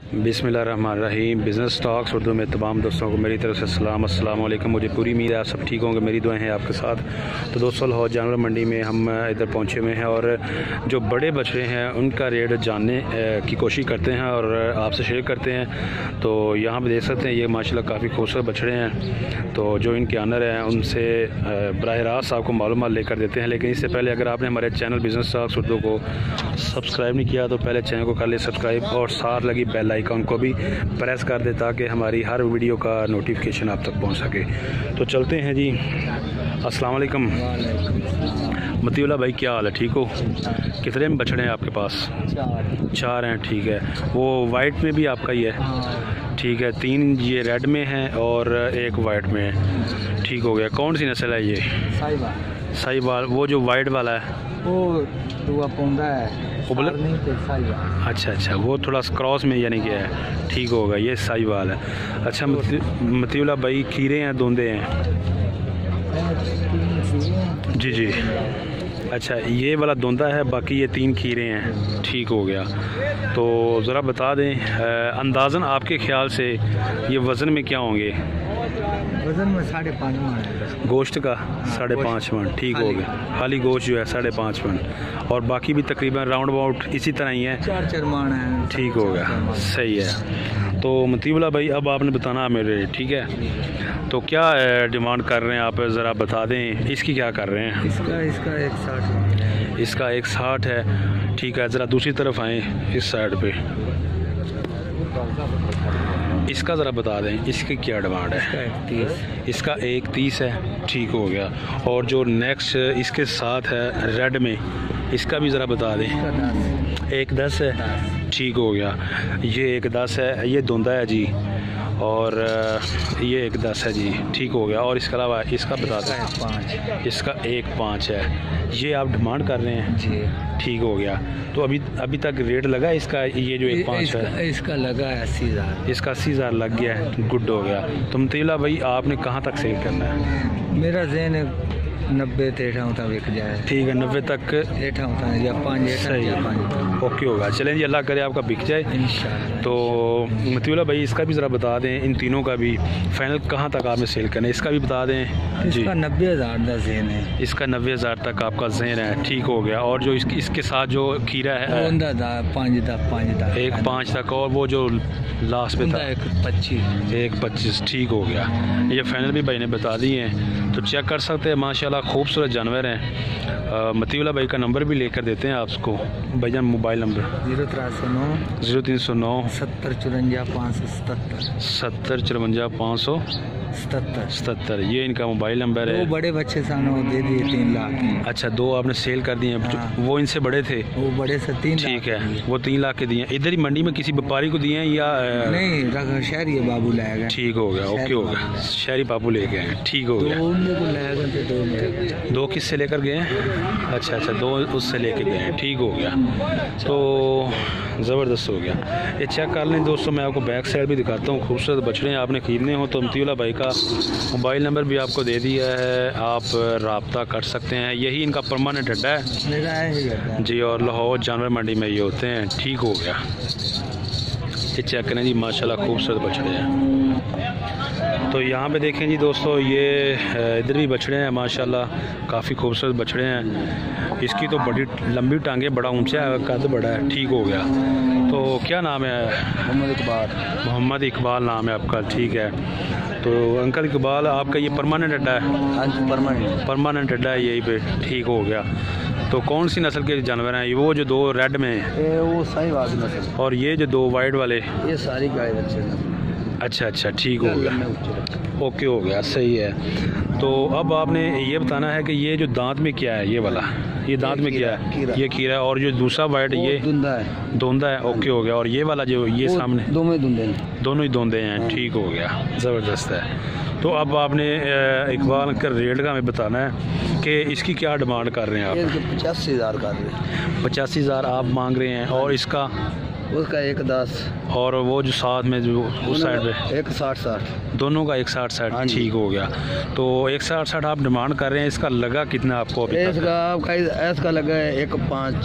बिस्मिल्लाहिर्रहमानिर्रहीम। Business talks Urdu में तमाम दोस्तों को मेरी तरफ से सलाम, अस्सलाम वालेकुम। मुझे पूरी उम्मीद है आप सब ठीक होंगे, मेरी दुआएं हैं आपके साथ। तो दोस्तों लाहौर जानवर मंडी में हम इधर पहुंचे हुए हैं और जो बड़े बछड़े हैं उनका रेट जानने की कोशिश करते हैं और आपसे शेयर करते हैं। तो यहाँ पर देख सकते हैं ये माशाल्लाह काफ़ी खूबसूरत बछड़े हैं। तो जो इनके ऑनर हैं उनसे बराह रास्त आपको मालूमात लेकर देते हैं। लेकिन इससे पहले अगर आपने हमारे चैनल बिज़नेस टॉक्स उर्दू को सब्सक्राइब नहीं किया तो पहले चैनल को कर ले सब्सक्राइब और साथ लगी बेल आइकन को भी प्रेस कर दे ताकि हमारी हर वीडियो का नोटिफिकेशन आप तक पहुंच सके। तो चलते हैं जी। अस्सलाम वालेकुम मतीउल्ला भाई, क्या हाल है? ठीक हो? कितने में बछड़े हैं आपके पास? चार हैं। ठीक है, वो वाइट में भी आपका ही है? ठीक है, 3 ये रेड में हैं और एक वाइट में है। ठीक हो गया। कौन सी नस्ल है ये? साहिवाल। वो जो वाइट वाला है वो पौंदा है अच्छा, वो थोड़ा क्रॉस में यानी कि है। ठीक होगा, ये साहिवाल है। अच्छा मतीउल्ला भाई, खीरे हैं दोंदे हैं? जी। अच्छा, ये वाला दोंदा है, बाकी ये 3 खीरे हैं। ठीक हो गया। तो ज़रा बता दें अंदाज़न आपके ख्याल से ये वज़न में क्या होंगे? वजन में 5.5 मन है गोश्त का। 5.5 मन। ठीक हो गया। खाली गोश्त जो है 5.5 मन और बाकी भी तकरीबन राउंड अबाउट इसी तरह ही है। 4 मन है। ठीक हो गया, सही है। तो मतीउल्ला भाई अब आपने बताना मेरे, ठीक है? तो क्या डिमांड कर रहे हैं आप, ज़रा बता दें। इसकी क्या कर रहे हैं? इसका 160। इसका 160 है। ठीक है, ज़रा दूसरी तरफ आएँ इस साइड पे। इसका ज़रा बता दें, इसकी क्या डिमांड है? इसका 130 है। ठीक हो गया। और जो नेक्स्ट इसके साथ है रेड में, इसका भी ज़रा बता दें। 110 है। ठीक हो गया। ये 110 है, ये धुंधा है जी। और ये 110 है जी। ठीक हो गया। और इसके अलावा इसका बता दें। इसका 1.5 है। ये आप डिमांड कर रहे हैं जी? ठीक हो गया। तो अभी तक रेट लगा इसका? ये जो 1.5 है इसका लगा है 80,000। इसका 80,000 लग गया है। गुड हो गया। तो मतीउल्ला भाई आपने कहाँ तक सेल करना है? मेरा ज़हन 90 तक बिक जाए। ठीक है, 90 तक या 5 सही। 5 ओके होगा। चलें जी, अल्लाह करे आपका बिक जाए इंशाल्लाह। तो मतीउल्ला भाई इसका भी ज़रा बता दें, इन तीनों का भी फाइनल कहाँ तक आपने सेल करना है? इसका भी बता दें जी। इसका 90,000 का ज़हन है। इसका 90,000 तक आपका ज़हन है। ठीक हो गया। और जो इसके साथ जो खीरा है 1.5 तक और वो जो लास्ट में था 1.25। ठीक हो गया। ये फाइनल भी भाई ने बता दिए हैं। तो चेक कर सकते हैं, माशाल्लाह खूबसूरत जानवर हैं। मतीउल्ला भाई का नंबर भी लेकर देते हैं आपको भाईजान। Mobile number 0309 70 54 577। ये इनका मोबाइल नंबर है। वो बड़े बच्चे सामने वो दे दिए 3 लाख। अच्छा, 2 आपने सेल कर दिए हैं। हाँ। वो इनसे बड़े थे? वो बड़े से 3 लाख। ठीक है, वो 3 लाख के दिए। इधर ही मंडी में किसी व्यापारी को दिए हैं या नहीं? शहरी बाबू लाएगा। ठीक हो गया। ओके हो गया। शहरी बाबू लेके आए। ठीक हो गया। 2 किससे लेकर गए हैं? अच्छा, 2 उससे लेके गए हैं। ठीक हो गया। तो ज़बरदस्त हो गया। ये चेक कर लें दोस्तों। मैं आपको बैक साइड भी दिखाता हूँ। खूबसूरत बछड़े आपने ख़रीदने हो तो मतीउल्ला भाई का मोबाइल नंबर भी आपको दे दिया है, आप रब्ता कर सकते हैं। यही इनका परमानेंट अड्डा है जी और लाहौर जानवर मंडी में ये होते हैं। ठीक हो गया। ये चेक करें जी, माशाल्लाह खूबसूरत बछड़े हैं। तो यहाँ पे देखें जी दोस्तों, ये इधर भी बछड़े हैं माशाल्लाह, काफ़ी खूबसूरत बछड़े हैं। इसकी तो बड़ी लंबी टांगे, बड़ा ऊंचा है, कद बड़ा है। ठीक हो गया। तो क्या नाम है? मोहम्मद इकबाल नाम है आपका। ठीक है। तो अंकल इकबाल, आपका ये परमानेंट अड्डा है? हाँ जी, परमानेंट अड्डा है यहीं पे। ठीक हो गया। तो कौन सी नस्ल के जानवर हैं? वो जो 2 रेड में हैं वो साहिवाल नस्ल, और ये जो 2 वाइट वाले? ये सारी गाय बच्चे। अच्छा, ठीक हो गया। ओके हो गया, सही है। तो अब आपने ये बताना है कि ये जो दांत में क्या है? ये वाला, ये दांत में क्या है? ये खीरा है। और जो दूसरा वाइट ये धुंधा है। ओके हो गया। और ये वाला जो ये सामने दोनों ही धुंधे हैं। ठीक हो गया, ज़बरदस्त है। तो अब आपने इकबाल का रेट का हमें बताना है कि इसकी क्या डिमांड कर रहे हैं आप? 85,000 कर रहे हैं। 85,000 आप मांग रहे हैं। और इसका उसका 1.10 और वो जो साथ में जो उस साइड पे 1.60 दोनों का 1.60 हाँ जी। ठीक हो गया। तो 1.60 आप डिमांड कर रहे हैं, इसका लगा कितना आपको अभी तक? इसका आपका इसका लगा है 1.5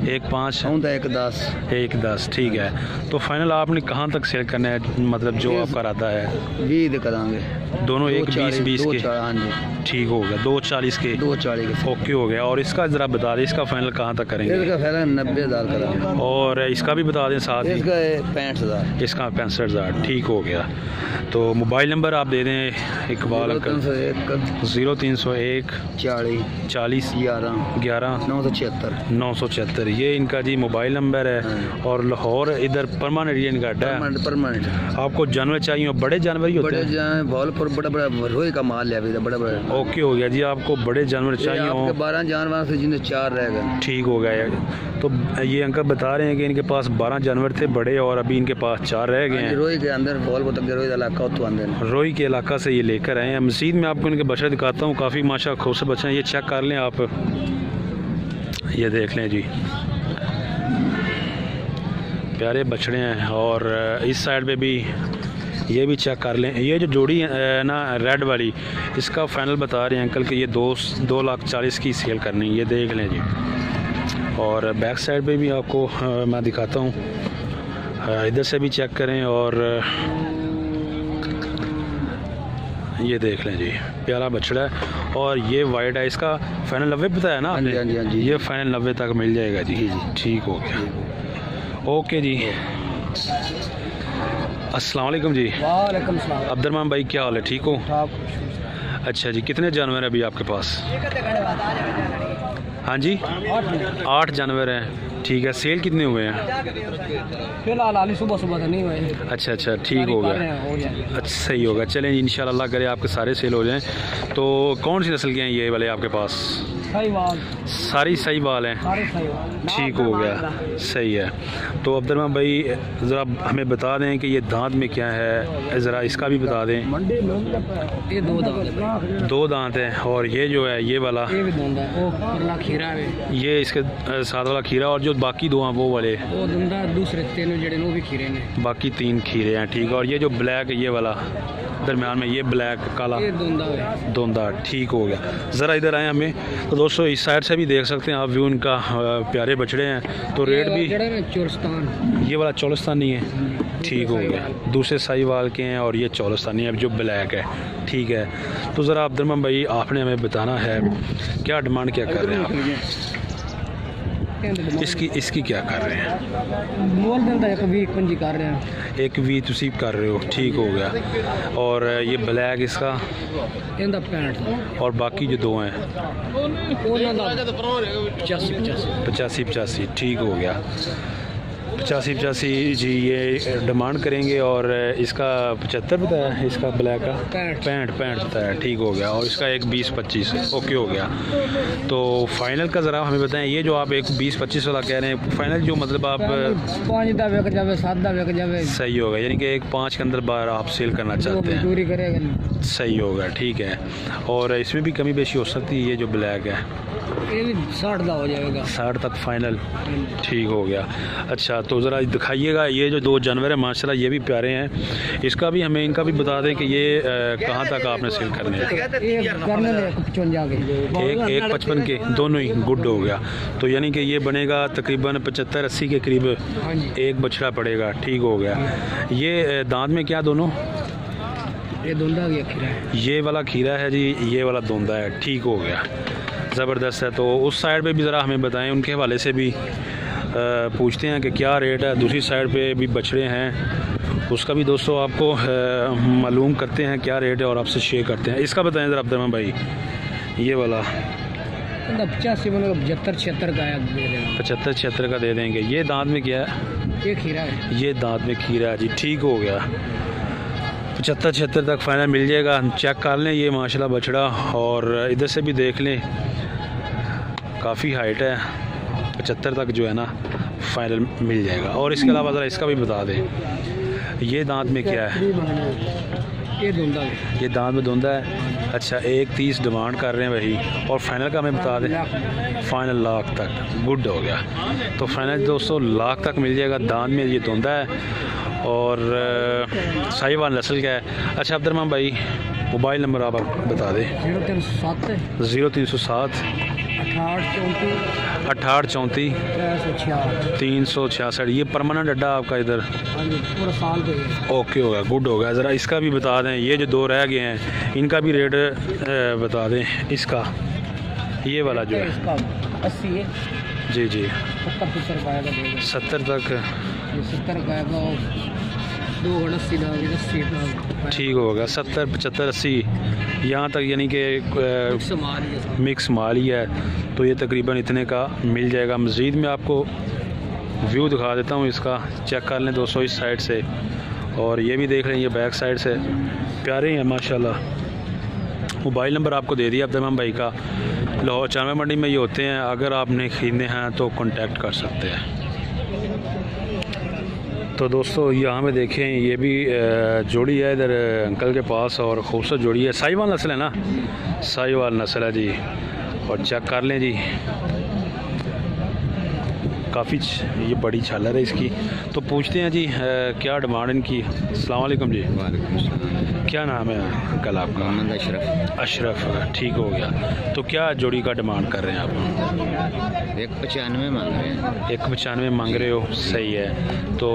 1.5 होता 1.10 1.10 ठीक है। तो फाइनल आपने कहाँ तक सेल करना है, मतलब जो आपका इरादा है? 20 करांगे दोनों 1.20 के हाँ जी ठीक हो गया, 2.40 के 2.40 के ओके हो गया। और इसका ज़रा बता दें, इसका फाइनल कहाँ तक करेंगे? इसका फैला 90,000 करांगे और इसका भी बता दें साथ ही, इसका 65,000 इसका 65,000 ठीक हो गया। तो मोबाइल नंबर आप दे दें इकबाल अंकल। 0301 40 40 11 11 976 976 ये इनका जी मोबाइल नंबर है। और लाहौर इधर परमानेंट ये इनका अड्डा है। परमानेंट आपको जानवर चाहिए और बड़े जानवर ही होते बड़े हैं? जाए बॉलपुर बड़ा रोई का माल है अभी तो बड़ा बड़ा ओके हो गया जी, आपको बड़े जानवर चाहिए हो? 12 जानवर से जिन्हें 4 रह गए ठीक हो गया यार। तो ये अंकल बता रहे हैं कि इनके पास 12 जानवर थे बड़े और अभी इनके पास 4 रह गए हैं। रोई के अंदर बॉलपुर तक रोई का इलाका तो अंदर रोई के इलाका से ये लेकर आए हैं। मजीद में आपको इनके बच्चे दिखाता हूँ, काफ़ी माशा खूबसूरत बच्चे हैं। ये चेक कर लें आप, ये देख लें जी, प्यारे बछड़े हैं। और इस साइड पे भी ये भी चेक कर लें। ये जो जोड़ी है ना रेड वाली, इसका फाइनल बता रहे हैं अंकल कि ये 2,40,000 की सेल करनी है। ये देख लें जी। और बैक साइड पे भी आपको मैं दिखाता हूँ, इधर से भी चेक करें। और ये देख लें जी, प्यारा बछड़ा है। और ये वाइट है, इसका फाइनल 90 बताया ना आपने? हाँ जी। ये फाइनल 90 तक मिल जाएगा जी। ठीक हो गया, ओके जी। अस्सलाम वालेकुम जी। वालेकुम सलाम। अब्दुर्रहमान भाई क्या हाल है, ठीक हो? अच्छा जी, कितने जानवर हैं अभी आपके पास? हाँ जी 8 जानवर हैं ठीक है। सेल कितने हुए हैं? फिलहाल हाल सुबह तो नहीं हुए। अच्छा ठीक हो गया, अच्छा सही होगा। चलें इंशाल्लाह अल्लाह करे आपके सारे सेल हो जाएं। तो कौन सी नस्ल के हैं ये वाले आपके पास? सारी सहीवाल हैं, ठीक हो गया, सही है। तो अब्दुर्रहमान भाई ज़रा हमें बता दें कि ये दांत में क्या है, ज़रा इसका भी बता दें। ये 2 दांत हैं। और ये जो है ये वाला, खीरा है, ये इसके साथ वाला खीरा। और जो बाकी 2 हैं वो वाले, वो दूसरे 3 जड़े वो भी खीरे ने, बाकी 3 खीरे हैं ठीक है। और ये जो ब्लैक ये वाला दरमियान में, ये ब्लैक काला दोंदा ठीक हो गया। ज़रा इधर आए हमें। तो दोस्तों इस साइड से भी देख सकते हैं आप व्यू इनका, प्यारे बछड़े हैं। तो रेट भी चोरस्तान, ये वाला चौलस्तानी है, ठीक हो गया। दूसरे साहिवाल के हैं और ये चौलस्तानी है जो ब्लैक है, ठीक है। तो ज़रा अब्दुर्रहमान भाई आपने हमें बताना है क्या डिमांड क्या कर रहे हैं आप? इसकी क्या कर रहे हैं? बोल देता है कभी 1 कर रहे हैं, 1 तुसी कर रहे हो, ठीक हो गया। और ये ब्लैक इसका 65 और बाकी जो 2 हैं 85 ठीक हो गया। 85 जी ये डिमांड करेंगे। और इसका 75 बताया, इसका ब्लैक का 65 बताया, ठीक हो गया। और इसका एक 20-25 ओके हो गया। तो फाइनल का ज़रा हमें बताएं, ये जो आप एक 20-25 वाला कह रहे हैं फाइनल, जो मतलब आप 5 जावे 7 जावे सही होगा, यानी कि एक 5 के अंदर बार आप सेल करना चाहते हैं, पूरी करेगा, सही होगा, ठीक है। और इसमें भी कमी बेशी हो सकती है। ये जो ब्लैक है ये भी 60 का हो जाएगा, 60 तक फाइनल, ठीक हो गया। अच्छा तो ज़रा दिखाइएगा, ये जो 2 जानवर हैं माशाल्लाह ये भी प्यारे हैं। इसका भी हमें इनका भी बता दें कि ये कहाँ तक आपने सेल करने हैं? एक 55 के दोनों ही गुड हो गया। तो यानी कि ये बनेगा तकरीबन 75-80 के करीब एक बछड़ा पड़ेगा, ठीक हो गया। ये दांत में क्या दोनों? ये दोंदा गया खीरा है, ये वाला खीरा है जी, ये वाला दोंदा है, ठीक हो गया, ज़बरदस्त है। तो उस साइड पे भी ज़रा हमें बताएं, उनके हवाले से भी पूछते हैं कि क्या रेट है। दूसरी साइड पे भी बछड़े हैं, उसका भी दोस्तों आपको मालूम करते हैं क्या रेट है और आपसे शेयर करते हैं। इसका बताएं ज़रा अब्दुर्रहमान भाई, ये वाला 75-76 का है, 75-76 का दे देंगे। ये दांत में क्या है? ये खीरा है, ये दांत में खीरा है जी, ठीक हो गया। 75-76 तक फाइनल मिल जाएगा। चेक कर लें ये माशाल्लाह बछड़ा। और इधर से भी देख लें, काफ़ी हाइट है, 75 तक जो है ना फाइनल मिल जाएगा। और इसके अलावा ज़रा इसका भी बता दें, ये दांत में क्या है? ये धुंधा है। ये दांत में धुंधा है। अच्छा 1.30 डिमांड कर रहे हैं वही, और फाइनल का हमें बता दें। फाइनल लाख तक, गुड हो गया। तो फाइनल दोस्तों लाख तक मिल जाएगा। दांत में ये धुंधा है और साहिवाल नस्ल का है। अच्छा अब्दुर्रहमान भाई मोबाइल नंबर आप बता दें। 0307 68 34 366। ये परमानेंट अड्डा आपका इधर? पूरा साल पे। ओके होगा, गुड होगा। ज़रा इसका भी बता दें, ये जो 2 रह गए हैं इनका भी रेट बता दें। इसका ये वाला जो है इसका 80 है जी जी 70 का आएगा। 70 तक 70 का आएगा। 2 घंटा सीधा 80 ठीक होगा। 70 75 80 यहाँ तक, यानी कि मिक्स माल ही है। तो ये तकरीबन इतने का मिल जाएगा। मज़ीद में आपको व्यू दिखा देता हूँ इसका, चेक कर लें दोस्तों इस साइड से, और ये भी देख लें ये बैक साइड से। प्यारे हैं माशाल्लाह। मोबाइल नंबर आपको दे दिया अब्दुर्रहमान भाई का। लाहौर चानवे मंडी में ये होते हैं। अगर आपने ख़रीदने हैं तो कांटेक्ट कर सकते हैं। तो दोस्तों यहाँ में देखें ये भी जोड़ी है इधर अंकल के पास, और खूबसूरत जोड़ी है। साहिवाल नस्ल है ना? साहिवाल नस्ल है जी। और चेक कर लें जी, काफ़ी ये बड़ी झालर है इसकी। तो पूछते हैं जी क्या डिमांड इनकी। अस्सलाम वालेकुम जी। क्या नाम है अंकल आपका? मोहम्मद अशरफ। अशरफ, ठीक हो गया। तो क्या जोड़ी का डिमांड कर रहे हैं आप? 195 मांग रहे हैं। 195 मांग रहे हो, सही है। तो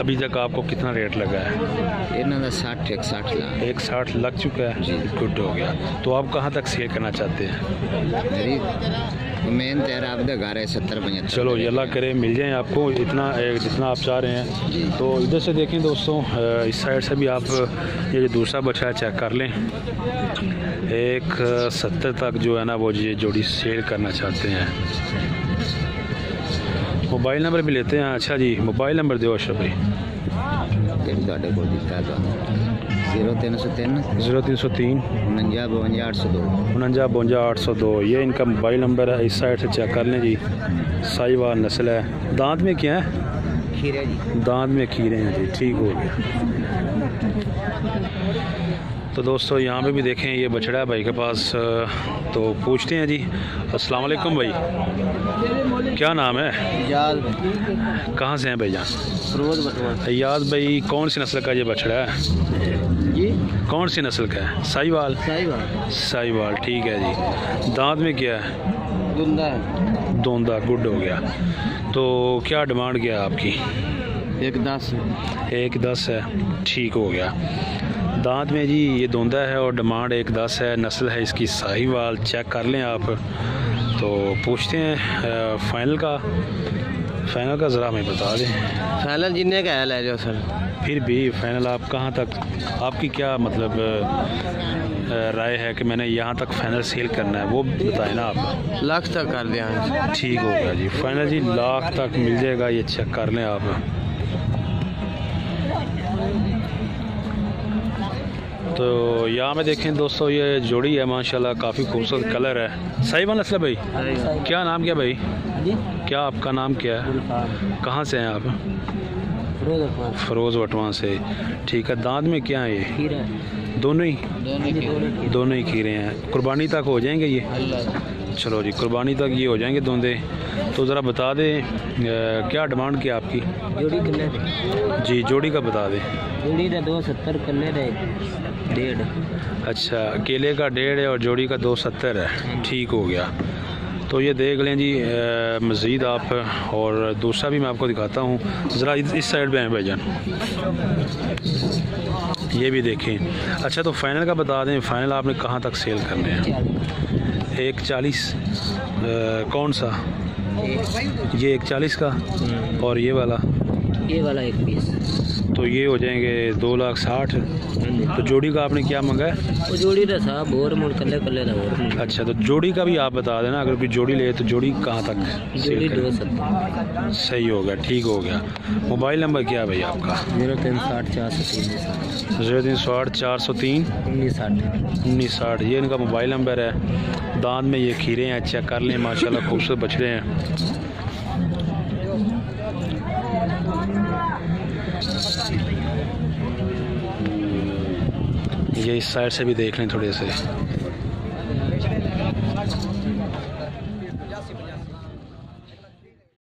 अभी तक आपको कितना रेट लगा है? इन्हों का 60 160 लाख। 160 लग चुका है, गुड हो गया। तो आप कहाँ तक सेल करना चाहते हैं? मेरी मेन तेरा आप घर है 70-75। चलो ये अल्लाह करे मिल जाए आपको इतना जितना आप चाह रहे हैं। तो इधर से देखें दोस्तों, इस साइड से भी आप ये जो दूसरा बच्चा है चेक कर लें। 170 तक जो है ना वो ये जोड़ी सेल करना चाहते हैं। मोबाइल नंबर भी लेते हैं। अच्छा जी मोबाइल नंबर दो अशरफ भाई। 0303 0303 49 52 802। ये इनका मोबाइल नंबर है। इस साइड से चेक कर लें जी। साहिवाल नस्ल है। दांत में क्या है? खीरे जी। दांत में खीरे हैं जी, ठीक हो गया। तो दोस्तों यहाँ पे भी देखें ये बछड़ा है भाई के पास। तो पूछते हैं जी। अस्सलाम वालेकुम भाई, क्या नाम है? कहाँ से हैं भाईजान? अयाज भाई, कौन सी नस्ल का ये बछड़ा है जी? कौन सी नस्ल का है? साहिवाल। साहिवाल, ठीक है जी। दांत में क्या है? धुंधा है। धुंधा, गुड हो गया। तो क्या डिमांड क्या है आपकी? 110 110 है, ठीक हो गया। दांत में जी ये धुंधा है और डिमांड 110 है। नस्ल है इसकी साहिवाल, चेक कर लें आप। तो पूछते हैं फाइनल का ज़रा हमें बता दें। फाइनल जिन्ने का है ले जाओ सर। फिर भी फाइनल आप कहाँ तक, आपकी क्या मतलब राय है कि मैंने यहाँ तक फाइनल सेल करना है, वो बताएं ना आप। लाख तक कर दिया। ठीक हो गया जी, फाइनल जी लाख तक मिल जाएगा। ये चेक कर लें आप। तो यहाँ में देखें दोस्तों ये जोड़ी है माशाल्लाह, काफ़ी खूबसूरत कलर है। साहिवाल नस्ल भाई, क्या नाम क्या भाई? क्या आपका नाम क्या है? कहाँ से हैं आप? फरोज़ वटवान से, ठीक है। दांत में क्या है ये? दोनों ही खीरे हैं। कुर्बानी तक हो जाएंगे ये? चलो जी, कुर्बानी तक ये हो जाएंगे दोंदे। तो ज़रा बता दें क्या डिमांड क्या आपकी? जोड़ी कितने जी जोड़ी का बता दें। जोड़ी का 270 करने रहे 1.5। अच्छा, अकेले का 1.5 है और जोड़ी का 270 है, ठीक हो गया। तो ये देख लें जी। मज़ीद आप और दूसरा भी मैं आपको दिखाता हूँ। ज़रा इस साइड पे हैं भाईजान, ये भी देखें। अच्छा तो फाइनल का बता दें, फाइनल आपने कहाँ तक सेल करने हैं? 140। कौन सा? ये 140 का, और ये वाला 120। तो ये हो जाएंगे 2,60,000। तो जोड़ी का आपने क्या मंगा है? वो जोड़ी का साहब और मुड़ कल्ले ना और। अच्छा, तो जोड़ी का भी आप बता देना। अगर कोई जोड़ी ले तो जोड़ी कहाँ तक जोड़ी सेल करें? 270। सही होगा, ठीक हो गया। मोबाइल नंबर क्या है भाई आपका? 0360 403 0360 403 1960। ये इनका मोबाइल नंबर है। दांत में ये खीरे हैं, चेक कर लें माशाल्लाह, खूबसूरत बछड़े हैं। ये इस साइड से भी देख लें थोड़े से।